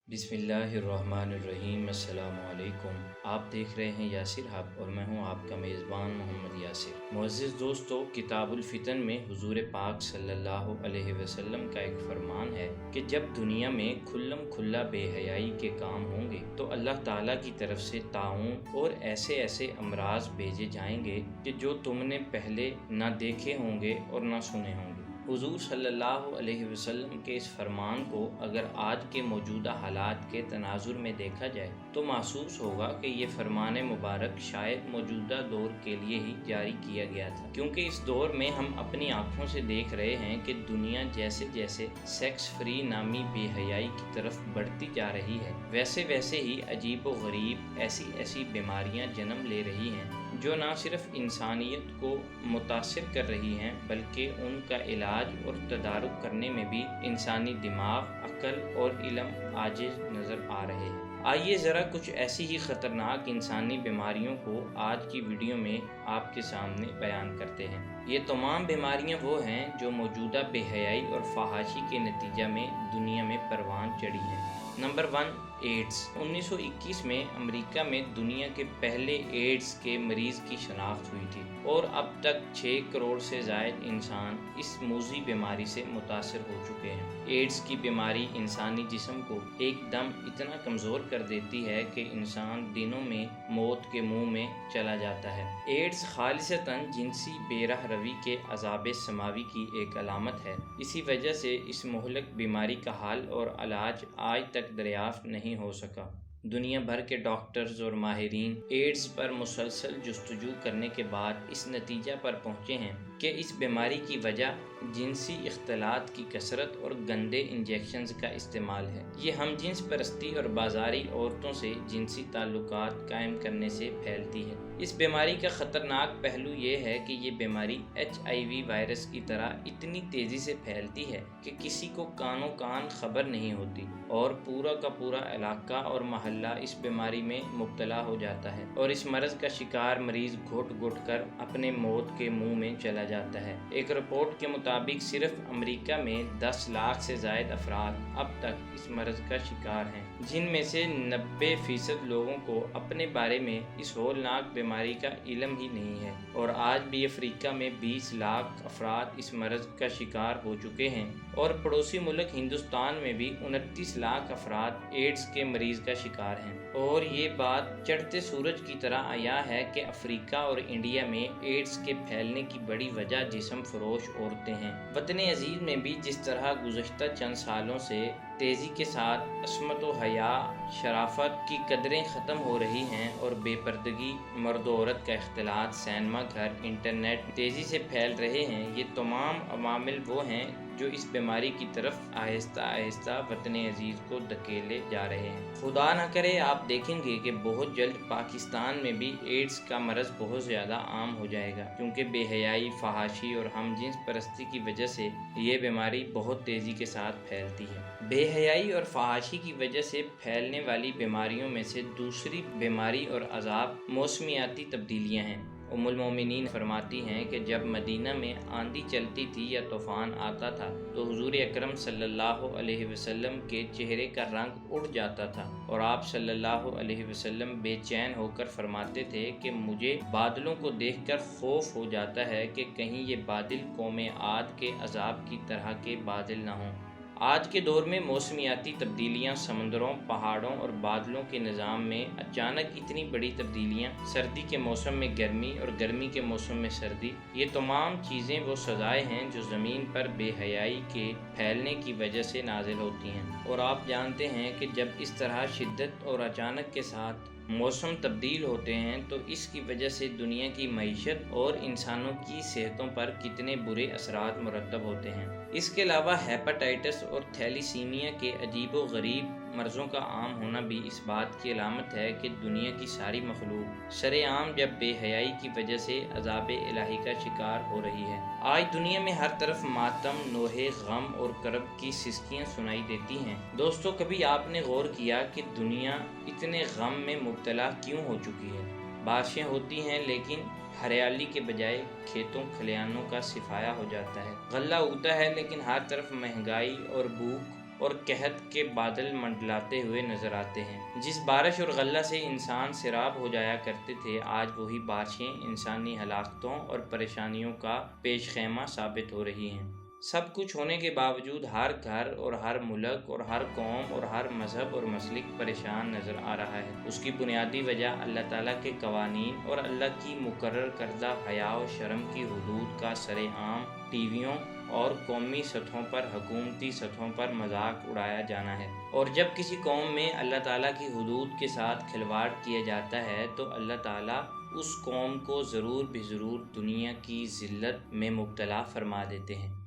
बिस्मिल्लाहिर्रहमानिर्रहीम। अस्सलाम वालेकुम। आप देख रहे हैं यासिर हब और मैं हूं आपका मेज़बान मोहम्मद यासिर। मुअज़्ज़िज़ दोस्तों, किताबुल फ़ितन में हुज़ूर पाक सल्लल्लाहु अलैहि वसल्लम का एक फरमान है कि जब दुनिया में खुल्लम खुल्ला बेहयाई के काम होंगे तो अल्लाह ताला की तरफ से ताउन और ऐसे ऐसे अमराज भेजे जाएंगे कि जो तुमने पहले ना देखे होंगे और ना सुने होंगे। हुज़ूर सल्लल्लाहु अलैहि वसल्लम के इस फरमान को अगर आज के मौजूदा हालात के तनाजुर में देखा जाए तो महसूस होगा कि ये फरमान मुबारक शायद मौजूदा दौर के लिए ही जारी किया गया था, क्योंकि इस दौर में हम अपनी आँखों से देख रहे हैं कि दुनिया जैसे जैसे सेक्स फ्री नामी बेहयाई की तरफ बढ़ती जा रही है, वैसे वैसे ही अजीब व गरीब ऐसी ऐसी बीमारियाँ जन्म ले रही हैं जो न सिर्फ इंसानियत को मुतासिर कर रही हैं बल्कि उनका इलाज और तदारुक करने में भी इंसानी दिमाग, अक्ल और इल्म आजिज नज़र आ रहे हैं। आइए ज़रा कुछ ऐसी ही ख़तरनाक इंसानी बीमारियों को आज की वीडियो में आपके सामने बयान करते हैं। ये तमाम बीमारियां वो हैं जो मौजूदा बेहयाई और फहाशी के नतीजा में दुनिया में परवान चढ़ी हैं। Number 1, ads. 1921 में अमेरिका में दुनिया के पहले एड्स के मरीज़ की शनाख्त हुई थी और अब तक 6 करोड़ से ज़ायद इंसान इस मूज़ी बीमारी से मुतासर हो चुके हैं। एड्स की बीमारी इंसानी जिस्म को एकदम इतना कमज़ोर कर देती है कि इंसान दिनों में मौत के मुंह में चला जाता है। एड्स खालिसतन जिनसी बेरह रवी के अज़ाब समावी की एक अलामत है। इसी वजह से इस मुहलक बीमारी का हल और इलाज आज तक दरियाफ्त नहीं हो सका। दुनिया भर के डॉक्टर्स और माहिरीन एड्स पर मुसलसल जुस्तजू करने के बाद इस नतीजा पर पहुँचे हैं कि इस बीमारी की वजह जिनसी इख्तलात की कसरत और गंदे इंजेक्शंस का इस्तेमाल है। ये हम जिन्स परस्ती और बाजारी औरतों से जिनसी ताल्लुकात कायम करने से फैलती है। इस बीमारी का ख़तरनाक पहलू ये है कि ये बीमारी HIV वायरस की तरह इतनी तेज़ी से फैलती है कि किसी को कानो कान खबर नहीं होती और पूरा का पूरा इलाका और महल्ला इस बीमारी में मुब्तला हो जाता है और इस मर्ज़ का शिकार मरीज़ घुट घुट कर अपने मौत के मुंह में चला जाता है। एक रिपोर्ट के मुताबिक सिर्फ अमेरिका में 10 लाख से ज़ायद अफराद अब तक इस मर्ज़ का शिकार हैं, जिनमें से 90% लोगों को अपने बारे में इस होलनाक बीमारी का इल्म ही नहीं है और आज भी अफ्रीका में 20 लाख अफराद इस मर्ज़ का शिकार हो चुके हैं और पड़ोसी मुल्क हिंदुस्तान में भी 29 लाख अफराद एड्स के मरीज़ का शिकार हैं। और ये बात चढ़ते सूरज की तरह आया है कि अफ्रीका और इंडिया में एड्स के फैलने की बड़ी वजह जिस्म फरोश औरतें हैं। वतन अजीज़ में भी जिस तरह गुज़श्ता चंद सालों से तेज़ी के साथ अस्मत व हया, शराफत की कदरें ख़त्म हो रही हैं और बेपर्दगी, मर्द औरत का इख्तिलात, सिनेमा घर, इंटरनेट तेज़ी से फैल रहे हैं, ये तमाम अवामिल वो हैं जो इस बीमारी की तरफ आहिस्ता आहिस्ता वतन अजीज़ को धकेले जा रहे हैं। खुदा न करे आप देखेंगे कि बहुत जल्द पाकिस्तान में भी एड्स का मरज़ बहुत ज़्यादा आम हो जाएगा, क्योंकि बेहयाई, फहाशी और हम जिन्स परस्ती की वजह से ये बीमारी बहुत तेज़ी के साथ फैलती है। बेहयाई और फहाशी की वजह से फैलने वाली बीमारियों में से दूसरी बीमारी और अज़ाब मौसमियाती तब्दीलियाँ हैं। उम्मुल मोमिनीन फरमाती हैं कि जब मदीना में आंधी चलती थी या तूफ़ान आता था तो हुज़ूर अकरम सल्लल्लाहु अलैहि वसल्लम के चेहरे का रंग उड़ जाता था और आप सल्लल्लाहु अलैहि वसल्लम बेचैन होकर फरमाते थे कि मुझे बादलों को देखकर खौफ हो जाता है कि कहीं ये बादल कौमे आद के अजाब की तरह के बादल ना हों। आज के दौर में मौसमियाती तब्दीलियाँ, समंदरों, पहाड़ों और बादलों के निज़ाम में अचानक इतनी बड़ी तब्दीलियाँ, सर्दी के मौसम में गर्मी और गर्मी के मौसम में सर्दी, ये तमाम चीज़ें वो सज़ाएँ हैं जो ज़मीन पर बेहयाई के फैलने की वजह से नाजिल होती हैं। और आप जानते हैं कि जब इस तरह शिद्दत और अचानक के साथ मौसम तब्दील होते हैं तो इसकी वजह से दुनिया की मईशत और इंसानों की सेहतों पर कितने बुरे असरात मुरतब होते हैं। इसके अलावा हेपेटाइटिस और थैलीसीमिया के अजीब व गरीब मर्ज़ों का आम होना भी इस बात की अलामत है कि दुनिया की सारी मखलूक सरेआम जब बेहयाई की वजह से अज़ाब इलाही का शिकार हो रही है। आज दुनिया में हर तरफ मातम, नोहे, गम और करब की सिसकियाँ सुनाई देती हैं। दोस्तों, कभी आपने गौर किया कि दुनिया इतने गम में मुब्तला क्यों हो चुकी है? बारिशें होती हैं लेकिन हरियाली के बजाय खेतों खलिहानों का सिफाया हो जाता है। गल्ला उगता है लेकिन हर तरफ महंगाई और भूख اور قحط کے بادل منڈلاتے ہوئے نظر آتے ہیں۔ جس بارش اور غلہ سے انسان سیراب ہو جایا کرتے تھے، آج وہی بارشیں انسانی ہلاکتوں اور پریشانیوں کا پیش خیمہ ثابت ہو رہی ہیں۔ سب کچھ ہونے کے باوجود ہر گھر اور ہر ملک اور ہر قوم اور ہر مذہب اور مسلک پریشان نظر آ رہا ہے۔ اس کی بنیادی وجہ اللہ تعالیٰ کے قوانین اور اللہ کی مقرر کردہ حیا و شرم کی حدود کا سر عام ٹی ویوں اور قومی سطحوں پر، حکومتی سطحوں پر مذاق اڑایا جانا ہے۔ اور جب کسی قوم میں اللہ تعالیٰ کی حدود کے ساتھ کھلواڑ کیا جاتا ہے تو اللہ تعالیٰ اس قوم کو ضرور بے ضرور دنیا کی ذلت میں مبتلا فرما دیتے ہیں۔